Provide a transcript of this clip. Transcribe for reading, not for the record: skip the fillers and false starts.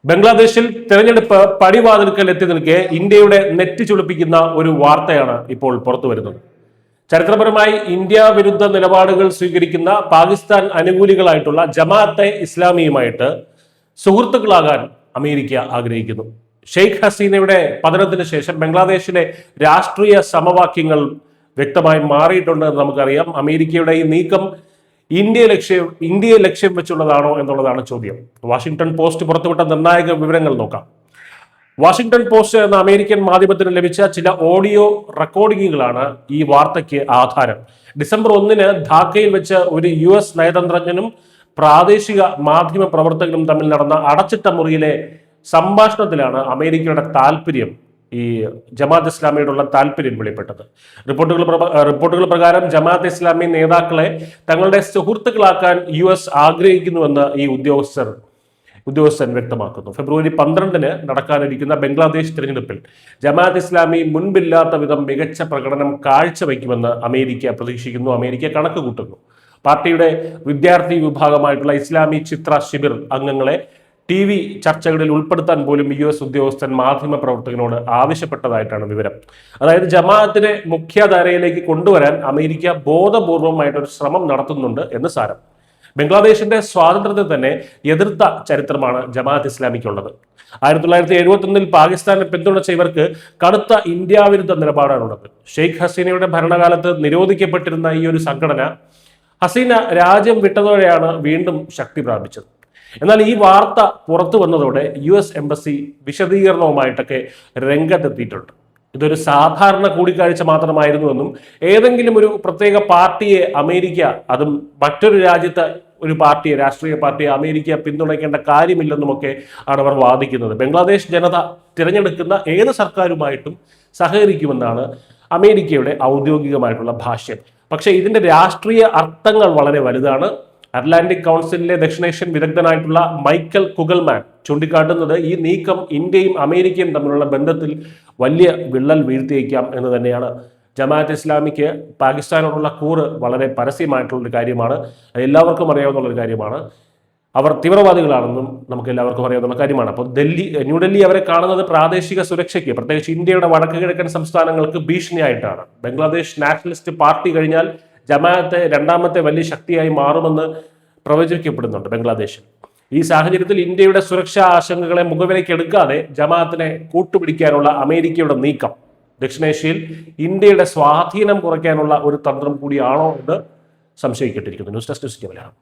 ബംഗ്ലാദേശിൽ തെരഞ്ഞെടുപ്പ് പടിവാതിൽക്കൽ എത്തി നിൽക്കെ ഇന്ത്യയുടെ നെറ്റി ചുളിപ്പിക്കുന്ന ഒരു വാർത്തയാണ് ഇപ്പോൾ പുറത്തു വരുന്നത്. ചരിത്രപരമായി ഇന്ത്യ വിരുദ്ധ നിലപാടുകൾ സ്വീകരിക്കുന്ന പാകിസ്ഥാൻ അനുകൂലികളായിട്ടുള്ള ജമാഅത്തെ ഇസ്ലാമിയുമായിട്ട് സുഹൃത്തുക്കളാകാൻ അമേരിക്ക ആഗ്രഹിക്കുന്നു. ഷെയ്ഖ് ഹസീനയുടെ പതനത്തിന് ശേഷം ബംഗ്ലാദേശിലെ രാഷ്ട്രീയ സമവാക്യങ്ങൾ വ്യക്തമായി മാറിയിട്ടുണ്ട് എന്ന് നമുക്കറിയാം. അമേരിക്കയുടെ ഈ നീക്കം ഇന്ത്യയെ ലക്ഷ്യം വെച്ചുള്ളതാണോ എന്നുള്ളതാണ് ചോദ്യം. വാഷിംഗ്ടൺ പോസ്റ്റ് പുറത്തുവിട്ട നിർണായക വിവരങ്ങൾ നോക്കാം. വാഷിംഗ്ടൺ പോസ്റ്റ് എന്ന അമേരിക്കൻ മാധ്യമത്തിന് ലഭിച്ച ചില ഓഡിയോ റെക്കോർഡിങ്ങുകളാണ് ഈ വാർത്തയ്ക്ക് ആധാരം. ഡിസംബർ 1 ധാക്കയിൽ വെച്ച് ഒരു US നയതന്ത്രജ്ഞനും പ്രാദേശിക മാധ്യമ പ്രവർത്തകനും തമ്മിൽ നടന്ന അടച്ചിട്ട മുറിയിലെ സംഭാഷണത്തിലാണ് അമേരിക്കയുടെ താല്പര്യം, ഈ ജമാഅത്ത് ഇസ്ലാമിയോടുള്ള താല്പര്യം വെളിപ്പെട്ടത്. റിപ്പോർട്ടുകൾ പ്രകാരം ജമാഅത്ത് ഇസ്ലാമി നേതാക്കളെ തങ്ങളുടെ സുഹൃത്തുക്കളാക്കാൻ US ആഗ്രഹിക്കുന്നുവെന്ന് ഈ ഉദ്യോഗസ്ഥൻ വ്യക്തമാക്കുന്നു. ഫെബ്രുവരി 12 നടക്കാനിരിക്കുന്ന ബംഗ്ലാദേശ് തിരഞ്ഞെടുപ്പിൽ ജമാഅത്ത് ഇസ്ലാമി മുൻപില്ലാത്ത വിധം മികച്ച പ്രകടനം കാഴ്ചവെക്കുമെന്ന് അമേരിക്ക പ്രതീക്ഷിക്കുന്നു. അമേരിക്ക കണക്ക് കൂട്ടുന്നു. പാർട്ടിയുടെ വിദ്യാർത്ഥി വിഭാഗമായിട്ടുള്ള ഇസ്ലാമി ചിത്ര ശിബിർ അംഗങ്ങളെ TV ചർച്ചകളിൽ ഉൾപ്പെടുത്താൻ പോലും US ഉദ്യോഗസ്ഥൻ മാധ്യമ പ്രവർത്തകനോട് ആവശ്യപ്പെട്ടതായിട്ടാണ് വിവരം. അതായത് ജമാഅത്തിനെ മുഖ്യധാരയിലേക്ക് കൊണ്ടുവരാൻ അമേരിക്ക ബോധപൂർവമായിട്ടൊരു ശ്രമം നടത്തുന്നുണ്ട് എന്ന് സാരം. ബംഗ്ലാദേശിന്റെ സ്വാതന്ത്ര്യത്തെ തന്നെ എതിർത്ത ചരിത്രമാണ് ജമാഅത്ത് ഇസ്ലാമിക്കുള്ളത്. 1971 പാകിസ്ഥാനെ പിന്തുണച്ച ഇവർക്ക് കടുത്ത ഇന്ത്യ വിരുദ്ധ നിലപാടാണുള്ളത്. ഷെയ്ഖ് ഹസീനയുടെ ഭരണകാലത്ത് നിരോധിക്കപ്പെട്ടിരുന്ന ഈ ഒരു സംഘടന ഹസീന രാജ്യം വിട്ടതോടെയാണ് വീണ്ടും ശക്തി പ്രാപിച്ചത്. എന്നാൽ ഈ വാർത്ത പുറത്തു വന്നതോടെ US എംബസി വിശദീകരണവുമായിട്ടൊക്കെ രംഗത്തെത്തിയിട്ടുണ്ട്. ഇതൊരു സാധാരണ കൂടിക്കാഴ്ച മാത്രമായിരുന്നുവെന്നും ഏതെങ്കിലും ഒരു പ്രത്യേക പാർട്ടിയെ അമേരിക്ക, അതും മറ്റൊരു രാജ്യത്തെ ഒരു പാർട്ടിയെ, രാഷ്ട്രീയ പാർട്ടിയെ അമേരിക്ക പിന്തുണയ്ക്കേണ്ട കാര്യമില്ലെന്നുമൊക്കെ ആണ് അവർ വാദിക്കുന്നത്. ബംഗ്ലാദേശ് ജനത തിരഞ്ഞെടുക്കുന്ന ഏത് സർക്കാരുമായിട്ടും സഹകരിക്കുമെന്നാണ് അമേരിക്കയുടെ ഔദ്യോഗികമായിട്ടുള്ള ഭാഷ്യം. പക്ഷേ ഇതിന്റെ രാഷ്ട്രീയ അർത്ഥങ്ങൾ വളരെ വലുതാണ്. അറ്റ്ലാന്റിക് കൗൺസിലിലെ ദക്ഷിണേഷ്യൻ വിദഗ്ധനായിട്ടുള്ള മൈക്കൽ കുഗൽമാൻ ചൂണ്ടിക്കാട്ടുന്നത് ഈ നീക്കം ഇന്ത്യയും അമേരിക്കയും തമ്മിലുള്ള ബന്ധത്തിൽ വലിയ വിള്ളൽ വീഴ്ത്തിയേക്കാം എന്ന് തന്നെയാണ്. ജമാഅത്ത് ഇസ്ലാമിക്ക് പാകിസ്ഥാനോടുള്ള കൂറ് വളരെ പരസ്യമായിട്ടുള്ളൊരു കാര്യമാണ്. എല്ലാവർക്കും അറിയാവുന്നൊരു കാര്യമാണ്. അവർ തീവ്രവാദികളാണെന്നും നമുക്ക് എല്ലാവർക്കും അറിയാവുന്ന കാര്യമാണ്. അപ്പോൾ ന്യൂഡൽഹി അവരെ കാണുന്നത് പ്രാദേശിക സുരക്ഷയ്ക്ക്, പ്രത്യേകിച്ച് ഇന്ത്യയുടെ വടക്ക് കിഴക്കൻ സംസ്ഥാനങ്ങൾക്ക് ഭീഷണിയായിട്ടാണ്. ബംഗ്ലാദേശ് നാഷണലിസ്റ്റ് പാർട്ടി കഴിഞ്ഞാൽ ജമാഅത്തെ രണ്ടാമത്തെ വലിയ ശക്തിയായി മാറുമെന്ന് പ്രവചിക്കപ്പെടുന്നുണ്ട് ബംഗ്ലാദേശിൽ. ഈ സാഹചര്യത്തിൽ ഇന്ത്യയുടെ സുരക്ഷാ ആശങ്കകളെ മുഖവിലയ്ക്കെടുക്കാതെ ജമാഅത്തിനെ കൂട്ടുപിടിക്കാനുള്ള അമേരിക്കയുടെ നീക്കം ദക്ഷിണേഷ്യയിൽ ഇന്ത്യയുടെ സ്വാധീനം കുറയ്ക്കാനുള്ള ഒരു തന്ത്രം കൂടിയാണോ എന്ന് സംശയിക്കപ്പെട്ടിരിക്കുന്നു. News desk Malayalam.